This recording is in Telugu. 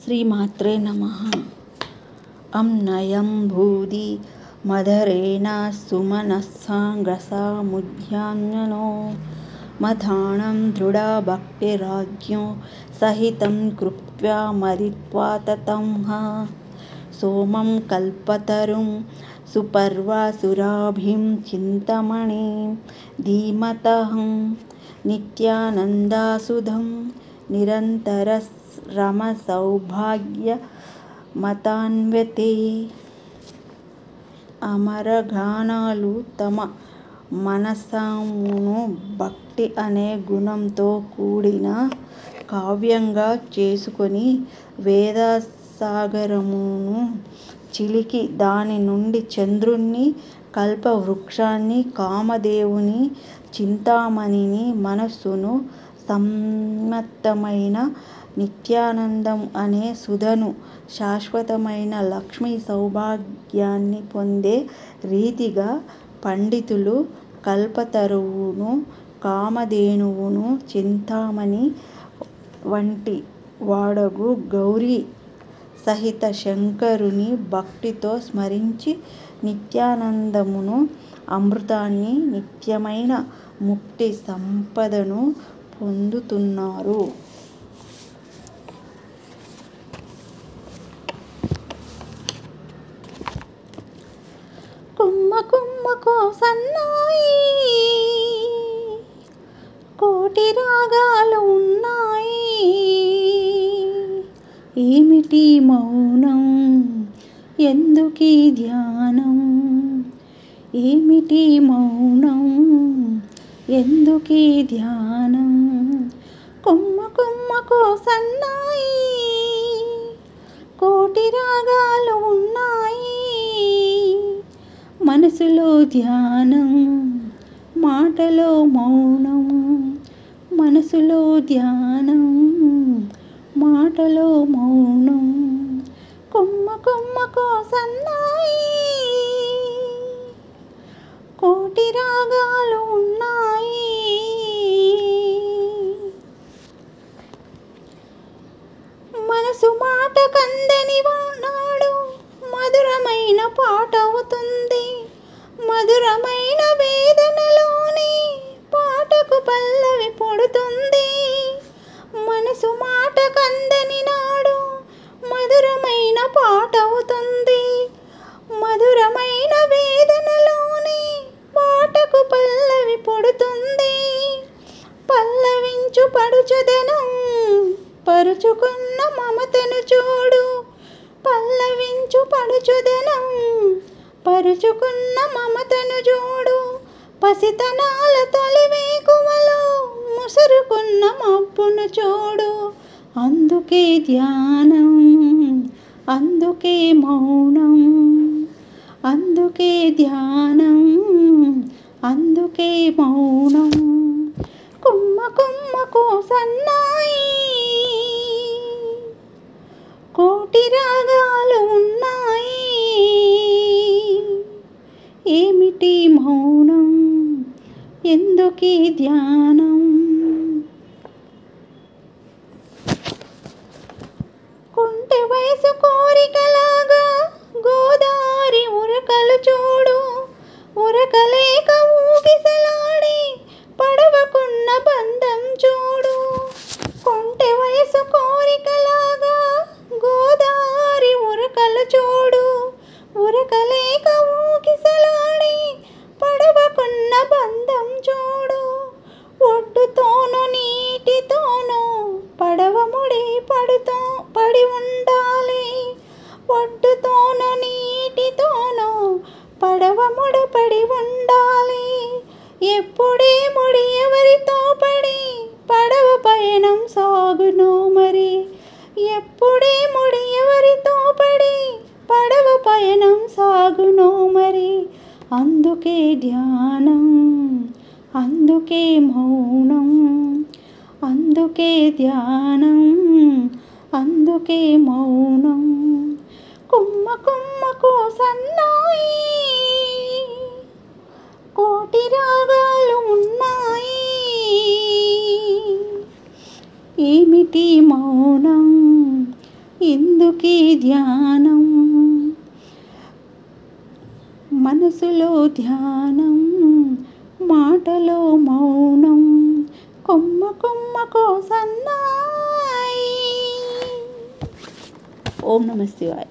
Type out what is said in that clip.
శ్రీమాత్రే నమః. నయం భూది మదరేణ సుమనస్సాంగ్రసాముద్యాన్యనో మధానం దృఢా భక్తిరాజ్ఞో సహితం కృప్యా మదిత్వా తతంహ సోమం కల్పతరుం సుపర్వాసురాభిం చింతమణిం ధీమతహం నిత్యానందాసుధం నిరంతరరమసౌభాగ్యమతాన్వితే. అమరగానాలు తమ మనస్సును భక్తి అనే గుణంతో కూడిన కావ్యంగా చేసుకొని వేదసాగరమును చిలికి దాని నుండి చంద్రుణ్ణి, కల్పవృక్షాన్ని, కామదేవుని, చింతామణిని, మనస్సును సంయత్తమైన నిత్యానందం అనే సుధను, శాశ్వతమైన లక్ష్మీ సౌభాగ్యాన్ని పొందే రీతిగా పండితులు కల్పతరువును, కామధేనువును, చింతామణి వంటి వాడగు గౌరీ సహిత శంకరుని భక్తితో స్మరించి నిత్యానందమును, అమృతాన్ని, నిత్యమైన ముక్తి సంపదను పొందుతున్నారు. కుమ్మ కుమ్మకో సన్నాయి కోటి రాగాలు ఉన్నాయి, ఏమిటి మౌనం ఎందుకీ ధ్యానం, ఏమిటి మౌనం ఎందుకీ ధ్యానం. కుమ్మ కుమ్మకో సన్నాయి కోటి రాగాలు ఉన్నాయి, మనసులో ధ్యానం మాటలో మౌనం, మనసులో ధ్యానం మాటలో మౌనం. కుమ్మ కుమ్మకో సన్నాయి కోటి రాగాలు ఉన్నాయి. మనసు మాట కందని నాడు మధురమైన పాట అవుతుంది, మధురమైన వేదనలోని పాటకు పల్లవి పుడుతుంది. మనసు మాట కందని నాడు మధురమైన పాట అవుతుంది, మధురమైన వేదనలోని పాటకు పల్లవి పుడుతుంది. పల్లవించు పడుచుదనం పరుచుకున్న మమతను చూడు, పల్లవించు పడుచుదనం పరుచుకున్న మమతను చూడు. పసితనాల తొలి వేకువలో ముసురుకున్న మబ్బును చూడు. అందుకే ధ్యానం, అందుకే మౌనం, అందుకే ధ్యానం, అందుకే మౌనం. కుమ్మ కుమ్మకో సన్నాయి కోటి రాగాలు ఉన్నాయి, ఏమిటి మౌనం ఎందుకీ ధ్యానం. కొంటె వయసు కోరికలాగా గోదారి ఉరకలు చూడు, ఉరకలేక ఊగిసలాడి పడవకున్న బంధం చూడు. కొంటె వయసు కోరికలాగా గోదారి ఉరకలు చూడు, ఉరకలేక ఊగిసలాడి పడవకున్న బంధం చూడు. ఒడ్డుతోనూ నీటితోనూ పడవ ముడి పడి ఉండాలి, ఒడ్డుతోనూ నీటితోనూ పడవ ముడిపడి ఉండాలి. ఎప్పుడే ముడి ఎవరితో పడి పడవ పయనం సాగునో మరి, ఎప్పుడే ముడి ఎవరితో పడి పడవ పయనం సాగునో మరి. అందుకే ధ్యానం, అందుకే మౌనం, అందుకే ధ్యానం, అందుకే మౌనం. కుమ్మ కుమ్మకో సన్నాయి కోటి రాగాలు ఉన్నాయి, ఏమిటి మౌనం ఎందుకీ ధ్యానం, మనసులో ధ్యానం, మాటలో మౌనం, కొమ్మ కొమ్మకో సన్నాయి. ఓం నమః శివాయ.